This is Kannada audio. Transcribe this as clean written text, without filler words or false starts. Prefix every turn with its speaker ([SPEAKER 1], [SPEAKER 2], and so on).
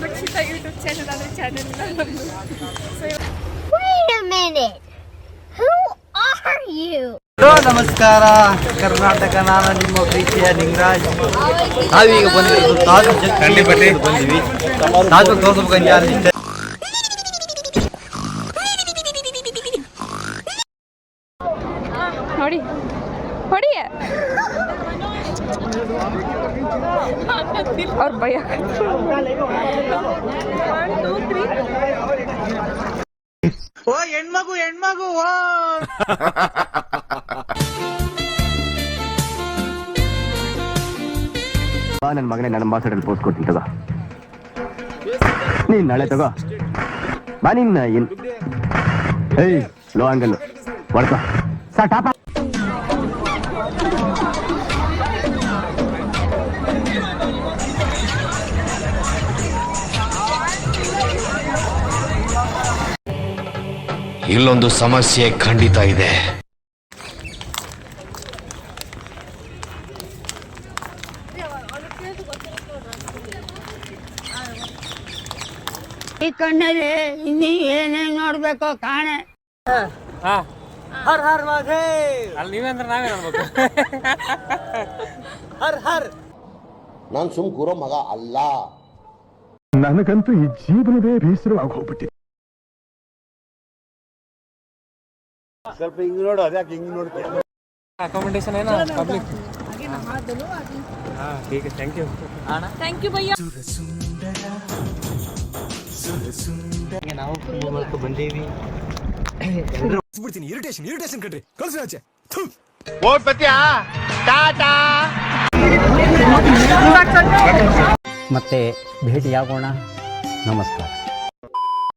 [SPEAKER 1] ರಕ್ಷಿತಾ ಯೂಟ್ಯೂಬ್ ಚಾನಲ್ ಅದ್ರ ಚಾನಲ್ ನಮ್ಮದು.
[SPEAKER 2] Wait a minute. Who are you?
[SPEAKER 3] ನಮಸ್ಕಾರ ಕರ್ನಾಟಕ, ನಾನು ನಿಮ್ಮ ಪ್ರೀತಿಯ ಲಿಂಗರಾಜ್. ನಾವೀಗ ಬಂದಿರೋದು ತಾಜ್ ಬಂದಿವಿ. ತಾಜ್ ತೋರಿಸ್ಬೇಕಂತ ಯಾರು
[SPEAKER 1] ನೋಡಿ ಹೊಡಿ ಅವ್ರ ಭಯ.
[SPEAKER 3] ಓ ಹೆಣ್ಮಗು
[SPEAKER 4] ನನ್ನ ಮಗನೇ ನನ್ನ ಅಂಬಾಸಡರ್ ಪೋಸ್ಟ್ ಕೊಡ್ತೀನಿ ತಗೋ. ನೀನ್ ನಾಳೆ ತಗೋ ಬಾ. ನಿನ್ನ ಏಯ್ ಲೋ ಆಂಗಲ್ ಹೊಡ್ಕೋ ಸಾಟಾಪ.
[SPEAKER 5] ಇಲ್ಲೊಂದು ಸಮಸ್ಯೆ ಖಂಡಿತ ಇದೆ.
[SPEAKER 6] ಈ ಕಣ್ಣಲ್ಲಿ ಇನ್ನೀ ಏನೇನ್ ನೋಡ್ಬೇಕೋ ಕಾಣೆ.
[SPEAKER 3] ಹರ್ ಹರ್ ಮಹದೇವ್.
[SPEAKER 7] ಅಲ್ಲಿ ನೀವೇಂದ್ರೆ ನಾವೇ ನೋಡ್ಬೇಕು.
[SPEAKER 3] ಹರ್ ಹರ್.
[SPEAKER 8] ನಾನು ಸುಮ್ ಕೂರೋ ಮಗ ಅಲ್ಲ.
[SPEAKER 4] ನನಗಂತೂ ಈ ಜೀವನವೇ ಬೇಸರವಾಗಿ ಹೋಗ್ಬಿಟ್ಟಿದೆ.
[SPEAKER 8] ಸ್ವಲ್ಪ ಹಿಂಗ್ ನೋಡು, ಅದ್ಯಾಕೆ ಹಿಂಗ್ ನೋಡ್ತೀಯ?
[SPEAKER 7] ಅಕಾಮಿಡೇಷನ್ ಏನೋ ಪಬ್ಲಿಕ್. ठीक है, थैंक यू.
[SPEAKER 1] ಥ್ಯಾಂಕ್ ಯು ಭಯ್ಯ.
[SPEAKER 3] ನಾವು ಕುಂಭಮೇಳಕ್ಕೆ ಬಂದೀವಿ.
[SPEAKER 4] ಇರಿಟೇಷನ್ ಕಣ್ರಿ ಕಳ್ಸಿ ಆಚೆ.
[SPEAKER 3] ಮತ್ತೆ ಭೇಟಿಯಾಗೋಣ. ನಮಸ್ಕಾರ.